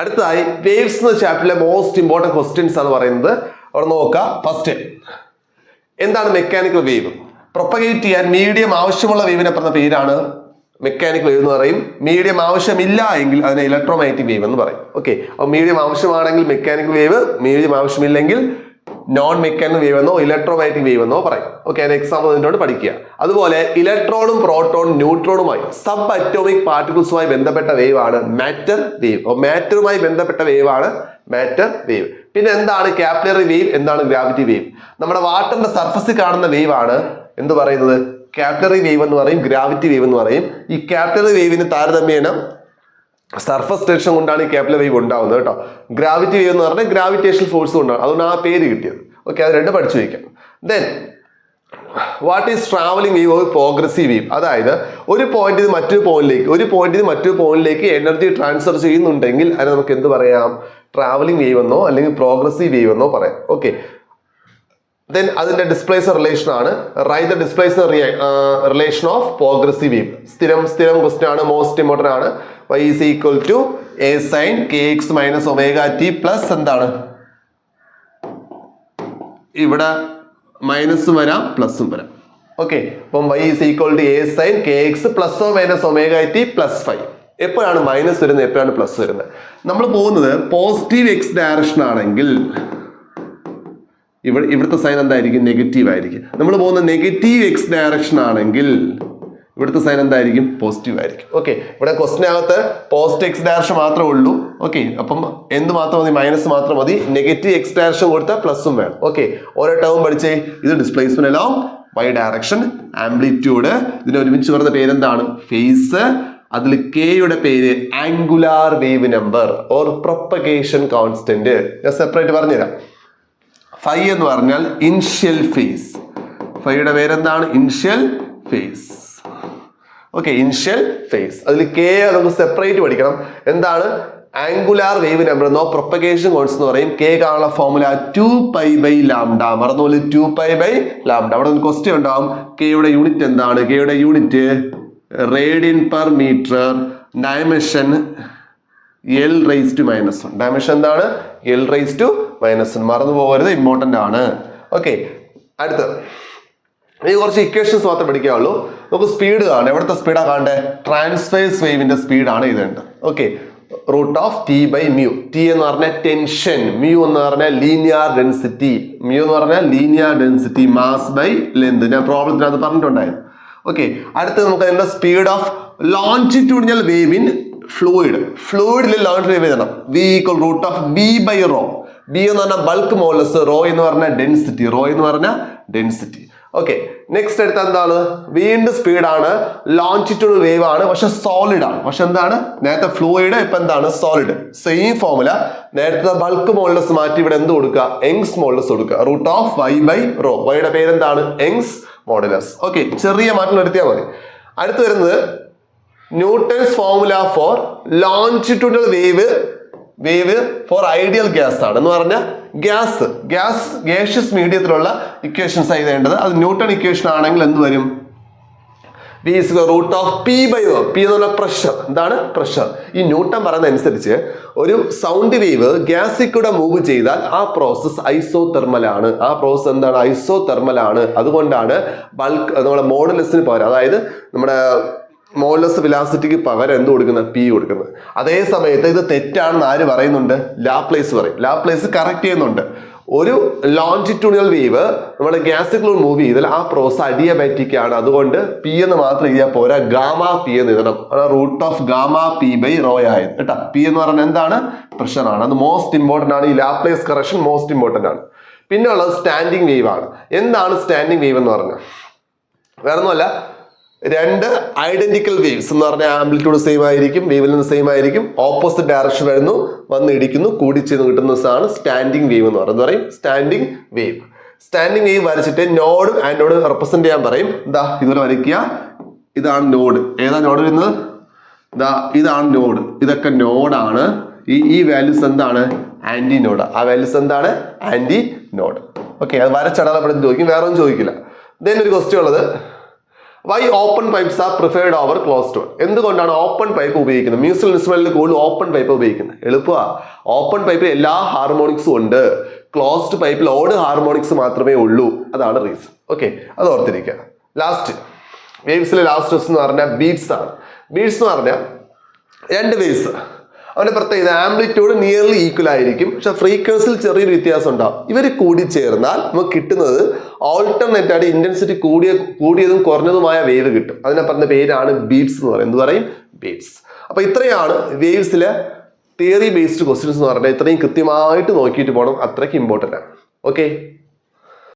അടുത്തതായി വേവ്സ് എന്ന ചാപ്റ്ററിലെ most important questions ആണ് പറയുന്നത്. അവിടെ നോക്കുക. ഫസ്റ്റ്, എന്താണ് മെക്കാനിക്കൽ വേവ്? പ്രൊപ്പഗേറ്റ് ചെയ്യാൻ മീഡിയം ആവശ്യമുള്ള വേവിനെ പറഞ്ഞ പേരാണ് മെക്കാനിക്കൽ വേവ് എന്ന് പറയും. മീഡിയം ആവശ്യമില്ല എങ്കിൽ അതിനെ ഇലക്ട്രോമാഗ്നറ്റിക് വേവ് എന്ന് പറയും. ഓക്കെ, അപ്പോൾ മീഡിയം ആവശ്യമാണെങ്കിൽ മെക്കാനിക്കൽ വേവ്, മീഡിയം ആവശ്യമില്ലെങ്കിൽ നോൺ മെക്കാനിക്കൽ വേവ് എന്നോ ഇലക്ട്രോമാഗ്നറ്റിക് വേവ് എന്നോ പറയും. ഓക്കെ, അതിന് എക്സാമ്പിൾ ഇതിനോട് പഠിക്കുക. അതുപോലെ ഇലക്ട്രോണും പ്രോട്ടോണും ന്യൂട്രോണുമായി സബ് അറ്റോമിക് പാർട്ടിക്കിൾസുമായി ബന്ധപ്പെട്ട വേവ് ആണ് മാറ്റർ വേവ്. അപ്പോൾ മാറ്ററുമായി ബന്ധപ്പെട്ട വേവ് ആണ് മാറ്റർ വേവ്. പിന്നെ എന്താണ് കാപ്പിലറി വേവ്, എന്താണ് ഗ്രാവിറ്റി വേവ്? നമ്മുടെ വാട്ടറിന്റെ സർഫസിൽ കാണുന്ന വേവ് ആണ് എന്ത് പറയുന്നത്? കാപ്പിലറി വേവ് എന്ന് പറയും, ഗ്രാവിറ്റി വേവ് എന്ന് പറയും. ഈ കാപ്പിലറി വേവിന് താരതമ്യേന സർഫസ് ടെൻഷൻ കൊണ്ടാണ് ഈ കാപ്പിലറി വേവ് ഉണ്ടാവുന്നത് കേട്ടോ. ഗ്രാവിറ്റി വേവ് എന്ന് പറഞ്ഞാൽ ഗ്രാവിറ്റേഷണൽ ഫോഴ്സ് കൊണ്ടാണ്, അതുകൊണ്ട് ആ പേര് കിട്ടിയത്. ഓക്കെ, അത് രണ്ട് പഠിച്ചു വയ്ക്കാം. Then what is travelling wave or progressive wave? അതായത് ഒരു പോയിന്റിൽ നിന്ന് മറ്റൊരു പോയിന്റിലേക്ക് എനർജി ട്രാൻസ്ഫർ ചെയ്യുന്നുണ്ടെങ്കിൽ അതിന് നമുക്ക് എന്ത് പറയാം? ട്രാവലിംഗ് വേവ് എന്നോ അല്ലെങ്കിൽ പ്രോഗ്രസീവ് വേവ് എന്നോ പറയാം. ഓക്കെ, ദെൻ അതിന്റെ ഡിസ്പ്ലേസർ റിലേഷൻ ആണ്. Write the displacement relation of progressive wave. സ്ഥിരം ക്വസ്റ്റ്യൻ ആണ്, മോസ്റ്റ് ഇമ്പോർട്ടന്റ് ആണ്. y is equal to a sin kx minus omega t plus എന്താണ്? ഇവിടെ മൈനസും വരാം പ്ലസും വരാം. ഓക്കെ, അപ്പം y is equal to a sin kx plus or minus omega t plus 5. എപ്പോഴാണ് മൈനസ് വരുന്നത്, എപ്പോഴാണ് പ്ലസ് വരുന്നത്? നമ്മൾ പോകുന്നത് പോസിറ്റീവ് എക്സ് ഡയറക്ഷൻ ആണെങ്കിൽ ഇവിടുത്തെ സൈൻ എന്തായിരിക്കും? നെഗറ്റീവ് ആയിരിക്കും. നമ്മൾ പോകുന്ന നെഗറ്റീവ് എക്സ് ഡയറക്ഷൻ ആണെങ്കിൽ ഇവിടുത്തെ സൈൻ എന്തായിരിക്കും? പോസിറ്റീവ് ആയിരിക്കും. ഓക്കെ, ഇവിടെ ക്വസ്റ്റിനകത്ത് പോസിറ്റീവ് എക്സ് ഡയറക്ഷൻ മാത്രമേ ഉള്ളൂ. ഓക്കെ, അപ്പം എന്ത് മാത്രം മതി? മൈനസ് മാത്രം മതി. നെഗറ്റീവ് എക്സ് ഡയറക്ഷൻ കൊടുത്താൽ പ്ലസും വേണം. ഓക്കെ, ഓരോ ടേം പഠിച്ചേ. ഇത് displacement along y direction, amplitude, ഇതിനെ ഒരുമിച്ച് പറഞ്ഞ പേരെന്താണ്? ഫേസ്. അതിൽ കെയുടെ പേര് angular wave number or propagation constant. ഞാൻ സെപ്പറേറ്റ് പറഞ്ഞുതരാം. ഫൈ എന്ന് പറഞ്ഞാൽ ഇനിഷ്യൽ ഫേസ്. ഫൈയുടെ പേരെന്താണ്? Initial phase. Okay, initial phase. അതിൽ കെ നമുക്ക് സെപ്പറേറ്റ് പഠിക്കണം. എന്താണ് ആംഗുലാർ വേവ് നമ്പർ എന്നോ പ്രൊപ്പഗേഷൻ കോൺസ്റ്റന്റ് എന്ന് പറയും. കെ കാണുന്ന ഫോർമുല 2π/λ. മറന്നുപോലെ 2π/λ. അവിടെ ഒരു ക്വസ്റ്റ്യൻ ഉണ്ടാവും. കെയുടെ യൂണിറ്റ് എന്താണ്? കെയുടെ unit radian per metre, dimension L⁻⁻1. Dimension എന്താണ്? L⁻⁻1. മറന്നു പോകരുത്, ഇമ്പോർട്ടന്റ് ആണ്. ഓക്കെ, അടുത്തത് ഇനി കുറച്ച് ഇക്വേഷൻസ് മാത്രം പഠിക്കാവുള്ളൂ. നമുക്ക് സ്പീഡ് കാണാം. എവിടുത്തെ സ്പീഡാ കാണണ്ടേ? ട്രാൻസ്വേഴ്സ് വേവിന്റെ സ്പീഡാണ് ഇതുണ്ട്. Okay, √T/μ. ടി എന്ന് പറഞ്ഞാൽ ടെൻഷൻ, മ്യൂ എന്ന് പറഞ്ഞാൽ linear density, mass by length. ഞാൻ പ്രോബ്ലത്തിനകത്ത് പറഞ്ഞിട്ടുണ്ടായിരുന്നു. ഓക്കെ, അടുത്ത് നമുക്ക് അതിന്റെ speed of longitudinal wave in ഫ്ലൂയിഡിൽ ലോഞ്ച് വേവ് എഴുതണം. V = √B/ρ. ബി എന്ന് പറഞ്ഞാൽ ബൾക്ക് മോളസ്, റോ എന്ന് പറഞ്ഞാൽ ഡെൻസിറ്റി. ഓക്കെ, നെക്സ്റ്റ് അടുത്ത എന്താണ്? വീണ്ടും സ്പീഡാണ്, ലോഞ്ചിറ്റ്യൂഡ് വേവ് ആണ്, പക്ഷെ സോളിഡ് ആണ്. പക്ഷെ എന്താണ്? നേരത്തെ ഫ്ലൂയിഡ്, ഇപ്പൊ എന്താണ്? സോളിഡ്. Same formula. നേരത്തെ ബൾക്ക് മോളസ് മാറ്റി ഇവിടെ എന്ത് കൊടുക്കുക? യങ്സ് മോഡുലസ് കൊടുക്കുക. √y/ρ. വൈയുടെ പേരെന്താണ്? Young's modulus. ഓക്കെ, ചെറിയ മാറ്റം വരുത്തിയാൽ മതി. അടുത്ത് വരുന്നത് Newton's formula for longitudinal wave for ideal gas ആണ്. എന്ന് പറഞ്ഞാൽ ഗ്യാഷ്യസ് മീഡിയത്തിലുള്ള ഇക്വേഷൻസ് എഴുതേണ്ടത്. അത് ന്യൂട്ടൺ ഇക്വേഷൻ ആണെങ്കിൽ എന്ത് വരും? V is √P/ρ. P എന്ന് പറഞ്ഞാൽ പ്രഷർ. എന്താണ്? പ്രഷർ. ഈ ന്യൂട്ടൺ പറയുന്ന അനുസരിച്ച് ഒരു സൗണ്ട് വേവ് ഗ്യാസിൽ കൂടെ മൂവ് ചെയ്താൽ ആ പ്രോസസ് ഐസോതെർമൽ ആണ്. ആ പ്രോസസ് എന്താണ്? ഐസോതെർമൽ ആണ്. അതുകൊണ്ടാണ് ബൾക്ക് നമ്മുടെ മോഡുലസിന് പകരം, അതായത് നമ്മുടെ മോഡുലസ് വെലോസിറ്റിക്ക് പകരം എന്ത് കൊടുക്കുന്നത്? P കൊടുക്കുന്നത്. അതേ സമയത്ത് ഇത് തെറ്റാണെന്ന് ആര് പറയുന്നുണ്ട്? ലാപ്ലേസ് പറയും. ലാപ്ലേസ് കറക്റ്റ് ചെയ്യുന്നുണ്ട്. ഒരു ലോഞ്ചിറ്റ്യൂഡിനൽ വേവ് നമ്മുടെ ഗ്യാസിലൂടെ മൂവ് ചെയ്താൽ ആ പ്രോസസ് അഡിയബാറ്റിക് ആണ്. അതുകൊണ്ട് P എന്ന് മാത്രം എഴുതിയാൽ പോരാ, P എന്ന് എഴുതണം. √P/ρ ആയത് കേട്ടോ. P എന്ന് പറഞ്ഞാൽ എന്താണ്? പ്രഷർ ആണ്. അത് മോസ്റ്റ് ഇമ്പോർട്ടന്റ് ആണ്. ഈ ലാപ്ലേസ് കറക്ഷൻ മോസ്റ്റ് ഇമ്പോർട്ടന്റ് ആണ്. പിന്നെ ഉള്ളത് സ്റ്റാൻഡിങ് വേവ് ആണ്. എന്താണ് സ്റ്റാൻഡിങ് വേവ് എന്ന് പറഞ്ഞാൽ? വേറെ ഒന്നുമല്ല, രണ്ട് ഐഡന്റിക്കൽ വേവ്സ് എന്ന് പറഞ്ഞാൽ ആംപ്ലിറ്റ്യൂഡ് സെയിം ആയിരിക്കും, വേവിൽ നിന്ന് സെയിം ആയിരിക്കും, ഓപ്പോസിറ്റ് ഡയറക്ഷൻ വരുന്നു, വന്ന് ഇടിക്കുന്നു, കൂടിച്ചേർന്ന് കിട്ടുന്ന സാധനം സ്റ്റാൻഡിങ് വേവ് എന്ന് പറയും. സ്റ്റാൻഡിങ് വേവ് വരച്ചിട്ട് നോഡും ആൻഡോടും റെപ്രസെന്റ് ചെയ്യാൻ പറയും. ഇതാ ഇതുപോലെ വരയ്ക്കുക. ഇതാണ് നോഡ്. ഏതാ നോഡ് വരുന്നത്? ഇതാണ് നോഡ്. ഇതൊക്കെ നോഡാണ്. ഈ വാല്യൂസ് എന്താണ്? Anti node. ആ വാല്യൂസ് എന്താണ്? Anti node. ഓക്കെ, അത് വരച്ചടയാളപ്പെടുത്തി ചോദിക്കും, വേറെ ഒന്നും ചോദിക്കില്ല. ദെൻ ഒരു ക്വസ്റ്റ്യൻ ഉള്ളത്, why open pipes are preferred over closed one? എന്തുകൊണ്ടാണ് ഓപ്പൺ പൈപ്പ് ഉപയോഗിക്കുന്നത്? മ്യൂസിക്കൽ ഇൻസ്ട്രുമെന്റിൽ കൂടുതൽ ഓപ്പൺ പൈപ്പ് ഉപയോഗിക്കുന്നത്. എളുപ്പമാണ്. ഓപ്പൺ പൈപ്പിൽ എല്ലാ ഹാർമോണിക്സും ഉണ്ട്, ക്ലോസ്ഡ് പൈപ്പിൽ ഓഡ് ഹാർമോണിക്സ് മാത്രമേ ഉള്ളൂ. അതാണ് റീസൺ. ഓക്കെ, അത് ഓർത്തിരിക്കുക. ലാസ്റ്റ് വേവ്സിലെ ലാസ്റ്റ് ക്വസ്റ്റൻ എന്ന് പറഞ്ഞാൽ ബീറ്റ്സ് ആണ്. ബീറ്റ്സ് എന്ന് പറഞ്ഞാൽ രണ്ട് വേവ്സ്, അവന്റെ പ്രത്യേകത ആംപ്ലിറ്റ്യൂഡ് നിയർലി ഈക്വൽ ആയിരിക്കും, പക്ഷെ ഫ്രീക്വൻസിയിൽ ചെറിയൊരു വ്യത്യാസം ഉണ്ടാവും. ഇവർ കൂടി ചേർന്നാൽ നമുക്ക് കിട്ടുന്നത് ഓൾട്ടർനേറ്റ് ആയിട്ട് ഇന്റൻസിറ്റി കൂടിയതും കുറഞ്ഞതുമായ വേവ് കിട്ടും. അതിനെ പറഞ്ഞ പേരാണ് ബീറ്റ്സ് എന്ന് പറയുന്നത്. എന്ത് പറയും? ബീറ്റ്സ്. അപ്പൊ ഇത്രയാണ് വേവ്സിലെ തിയറി ബേസ്ഡ് ക്വസ്റ്റ്യൻസ് എന്ന് പറഞ്ഞാൽ. ഇത്രയും കൃത്യമായിട്ട് നോക്കിയിട്ട് പോകണം, അത്രയ്ക്ക് ഇമ്പോർട്ടൻ്റ് ആണ്. ഓക്കെ.